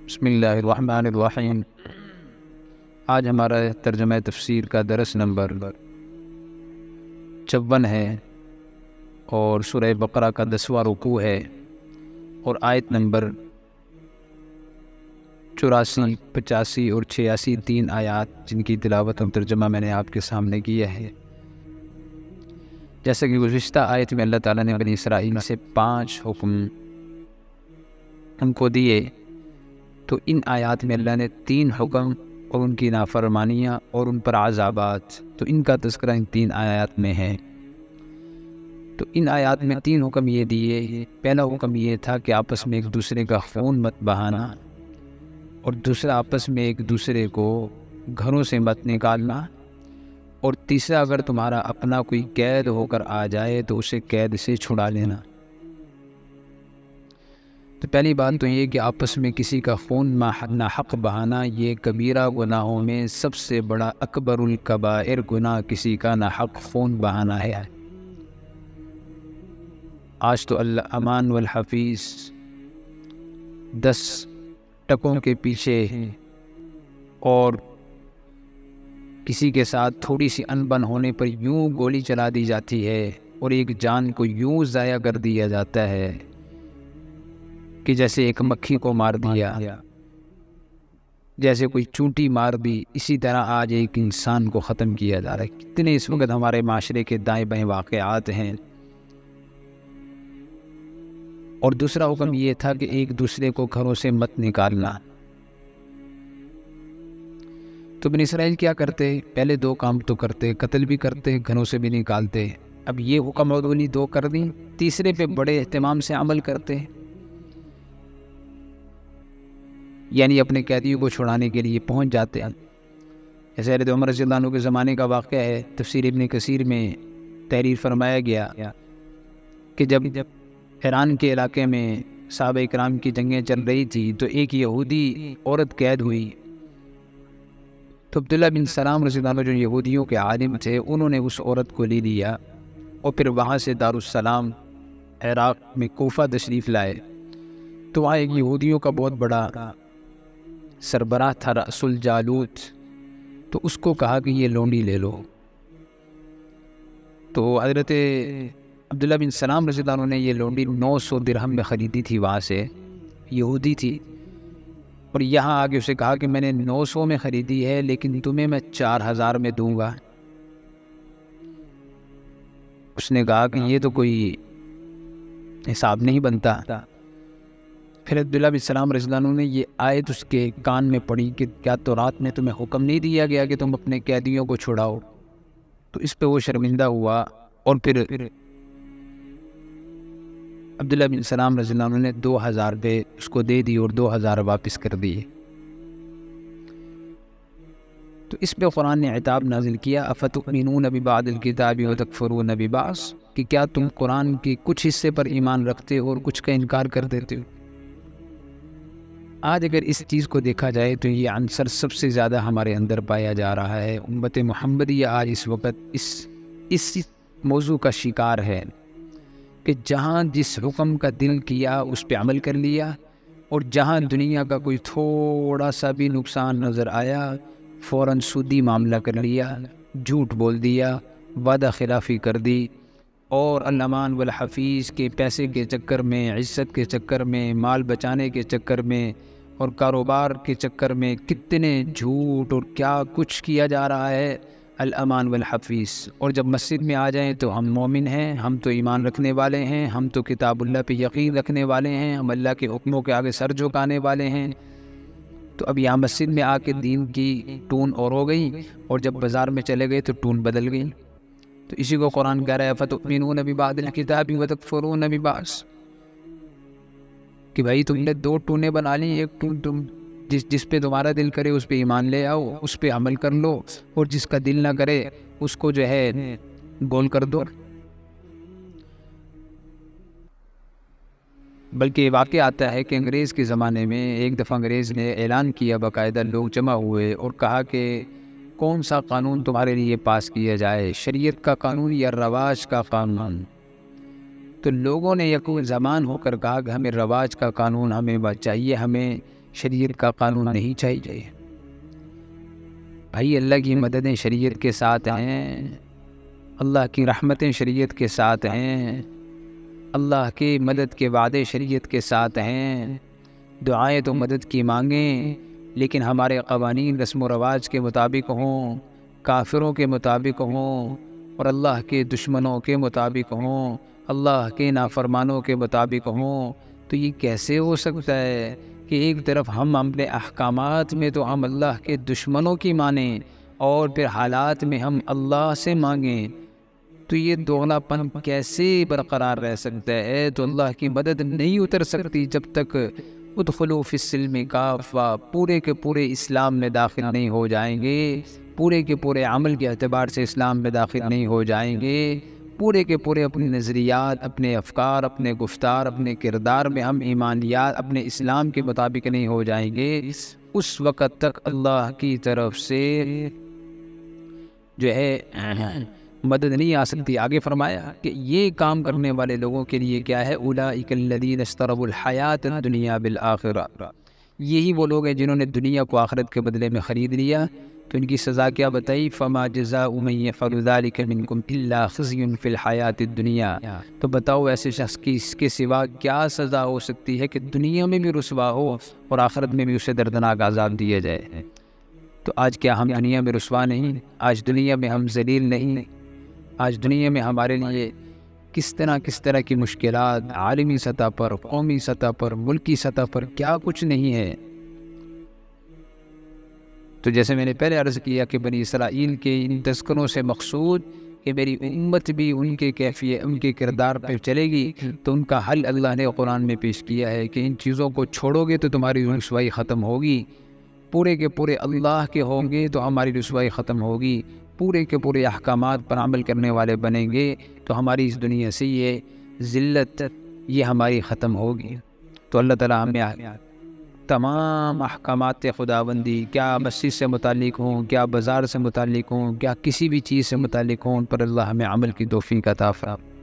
بسم اللہ الرحمن الرحیم۔ آج ہمارا ترجمہ تفسیر کا درس نمبر 54 ہے اور سورہ بقرہ کا 10واں رکوع ہے اور آیت نمبر 84، 85 اور 86 تین آیات جن کی تلاوت اور ترجمہ میں نے آپ کے سامنے کیا ہے۔ جیسا کہ گزشتہ آیت میں اللہ تعالیٰ نے بنی اسرائیل سے 5 حکم ان کو دیے، تو ان آیات میں اللہ نے 3 حکم اور ان کی نافرمانیاں اور ان پر عذابات، تو ان کا تذکرہ ان 3 آیات میں ہے۔ تو ان آیات میں 3 حکم یہ دیے۔ پہلا حکم یہ تھا کہ آپس میں ایک دوسرے کا خون مت بہانا، اور دوسرا آپس میں ایک دوسرے کو گھروں سے مت نکالنا، اور تیسرا اگر تمہارا اپنا کوئی قید ہو کر آ جائے تو اسے قید سے چھڑا لینا۔ تو پہلی بات تو یہ کہ آپس میں کسی کا خون ناحق بہانا یہ کبیرہ گناہوں میں سب سے بڑا اکبر الکبائر گناہ کسی کا ناحق خون بہانا ہے۔ آج تو اللہ امان والحفیظ 10 ٹکوں کے پیچھے اور کسی کے ساتھ تھوڑی سی انبن ہونے پر یوں گولی چلا دی جاتی ہے اور ایک جان کو یوں ضائع کر دیا جاتا ہے کہ جیسے ایک مکھی کو مار دیا، جیسے کوئی چونٹی مار دی، اسی طرح آج ایک انسان کو ختم کیا جا رہا ہے۔ کتنے اس وقت ہمارے معاشرے کے دائیں بائیں واقعات ہیں۔ اور دوسرا حکم یہ تھا کہ ایک دوسرے کو گھروں سے مت نکالنا۔ تو بنی اسرائیل کیا کرتے؟ پہلے 2 کام تو کرتے، قتل بھی کرتے، گھروں سے بھی نکالتے۔ اب یہ حکم اولی 2 کر دیں، تیسرے پہ بڑے اہتمام سے عمل کرتے، یعنی اپنے قیدیوں کو چھڑانے کے لیے پہنچ جاتے ہیں۔ جیسے حضرت عمر رضی اللہ عنہ کے زمانے کا واقعہ ہے، تفسیر ابن کثیر میں تحریر فرمایا گیا کہ جب ایران کے علاقے میں صحابہ اکرام کی جنگیں چل رہی تھی تو ایک یہودی عورت قید ہوئی، تو عبداللہ بن سلام رضی اللہ عنہ جو یہودیوں کے عالم تھے انہوں نے اس عورت کو لے لیا اور پھر وہاں سے دارالسلام عراق میں کوفہ تشریف لائے۔ تو وہاں ایک یہودیوں کا بہت بڑا سربراہ تھا رأس الجالوت، تو اس کو کہا کہ یہ لونڈی لے لو۔ تو حضرت عبداللہ بن سلام رضی اللہ عنہ نے یہ لونڈی 900 درہم میں خریدی تھی، وہاں سے یہودی تھی، اور یہاں آگے اسے کہا کہ میں نے 900 میں خریدی ہے لیکن تمہیں میں 4000 میں دوں گا۔ اس نے کہا کہ یہ تو کوئی حساب نہیں بنتا۔ پھر عبداللہ بن سلام رضی اللہ عنہ نے یہ آیت اس کے کان میں پڑی کہ کیا تورات میں تمہیں حکم نہیں دیا گیا کہ تم اپنے قیدیوں کو چھڑاؤ؟ تو اس پہ وہ شرمندہ ہوا، اور پھر عبداللہ بن سلام رضی اللہ عنہ نے 2000 روپے اس کو دے دی اور 2000 واپس کر دیے۔ تو اس پہ قرآن نے عتاب نازل کیا، افتؤمنون ببعض الکتاب وتکفرون ببعض، کہ کیا تم قرآن کے کچھ حصے پر ایمان رکھتے ہو اور کچھ کا انکار کر دیتے ہو۔ آج اگر اس چیز کو دیکھا جائے تو یہ عنصر سب سے زیادہ ہمارے اندر پایا جا رہا ہے۔ امت محمدیہ آج اس وقت اس موضوع کا شکار ہے کہ جہاں جس حکم کا دل کیا اس پہ عمل کر لیا، اور جہاں دنیا کا کوئی تھوڑا سا بھی نقصان نظر آیا فوراً سودی معاملہ کر لیا، جھوٹ بول دیا، وعدہ خلافی کر دی، اور الامان والحفیظ کے پیسے کے چکر میں، عزت کے چکر میں، مال بچانے کے چکر میں اور کاروبار کے چکر میں کتنے جھوٹ اور کیا کچھ کیا جا رہا ہے۔ الامان والحفیظ، اور جب مسجد میں آ جائیں تو ہم مومن ہیں، ہم تو ایمان رکھنے والے ہیں، ہم تو کتاب اللہ پہ یقین رکھنے والے ہیں، ہم اللہ کے حکموں کے آگے سر جھکانے والے ہیں۔ تو اب یہاں مسجد میں آ کے دین کی ٹون اور ہو گئی، اور جب بازار میں چلے گئے تو ٹون بدل گئی۔ تو اسی کو قرآن کہہ رہا ہے فتؤمنون ببعض الکتاب وتکفرون ببعض، کہ بھائی تم نے 2 ٹونیں بنا لی، ایک ٹون تم جس پہ تمہارا دل کرے اس پہ ایمان لے آؤ، اس پہ عمل کر لو، اور جس کا دل نہ کرے اس کو جو ہے گول کر دو۔ بلکہ یہ واقعہ آتا ہے کہ انگریز کے زمانے میں ایک دفعہ انگریز نے اعلان کیا، باقاعدہ لوگ جمع ہوئے اور کہا کہ کون سا قانون تمہارے لیے پاس کیا جائے، شریعت کا قانون یا رواج کا قانون؟ تو لوگوں نے یکو زمان ہو کر کہا کہ ہمیں رواج کا قانون ہمیں چاہیے، ہمیں شریعت کا قانون نہیں چاہیے بھائی. اللہ کی مددیں شریعت کے ساتھ ہیں، اللہ کی رحمتیں شریعت کے ساتھ ہیں، اللہ کی مدد کے وعدے شریعت کے ساتھ ہیں. دعائیں تو مدد کی مانگیں، لیکن ہمارے قوانین رسم و رواج کے مطابق ہوں، کافروں کے مطابق ہوں، اور اللہ کے دشمنوں کے مطابق ہوں، اللہ کے نافرمانوں کے مطابق ہوں. تو یہ کیسے ہو سکتا ہے کہ ایک طرف ہم اپنے احکامات میں تو ہم اللہ کے دشمنوں کی مانیں اور پھر حالات میں ہم اللہ سے مانگیں؟ تو یہ دوغلا پن کیسے برقرار رہ سکتا ہے؟ تو اللہ کی مدد نہیں اتر سکتی جب تک ادخلوا فی السلم کافہ، پورے کے پورے اسلام میں داخل نہیں ہو جائیں گے، پورے کے پورے عمل کے اعتبار سے اسلام میں داخل نہیں ہو جائیں گے، پورے کے پورے اپنے نظریات، اپنے افکار، اپنے گفتار، اپنے کردار میں ہم ایمانیات اپنے اسلام کے مطابق نہیں ہو جائیں گے، اس وقت تک اللہ کی طرف سے جو ہے مدد نہیں آ سکتی. آگے فرمایا کہ یہ کام کرنے والے لوگوں کے لیے کیا ہے؟ اولئک الذین اشتروا الحیات الدنیا بالآخرہ، یہی وہ لوگ ہیں جنہوں نے دنیا کو آخرت کے بدلے میں خرید لیا. تو ان کی سزا کیا بتائی؟ فما جزاء من یفعل ذلک منکم الا خزی فی الحیات الدنیا. تو بتاؤ ایسے شخص کی اس کے سوا کیا سزا ہو سکتی ہے کہ دنیا میں بھی رسوا ہو اور آخرت میں بھی اسے دردناک عذاب دیا جائے؟ تو آج کیا ہم دنیا میں رسوا نہیں؟ آج دنیا میں ہم ذلیل نہیں؟ آج دنیا میں ہمارے لیے کس طرح کی مشکلات عالمی سطح پر، قومی سطح پر، ملکی سطح پر کیا کچھ نہیں ہے. تو جیسے میں نے پہلے عرض کیا کہ بنی اسرائیل کے ان تذکروں سے مقصود کہ میری امت بھی ان کے کیفیت، ان کے کردار پہ چلے گی، تو ان کا حل اللہ نے قرآن میں پیش کیا ہے کہ ان چیزوں کو چھوڑو گے تو تمہاری رسوائی ختم ہوگی، پورے کے پورے اللہ کے ہوں گے تو ہماری رسوائی ختم ہوگی، پورے کے پورے احکامات پر عمل کرنے والے بنیں گے تو ہماری اس دنیا سے یہ ذلت یہ ہماری ختم ہوگی. تو اللہ تعالیٰ ہمیں تمام احکامات خداوندی، کیا مسجد سے متعلق ہوں، کیا بازار سے متعلق ہوں، کیا کسی بھی چیز سے متعلق ہوں، ان پر اللہ ہمیں عمل کی توفیق عطا فرمائے.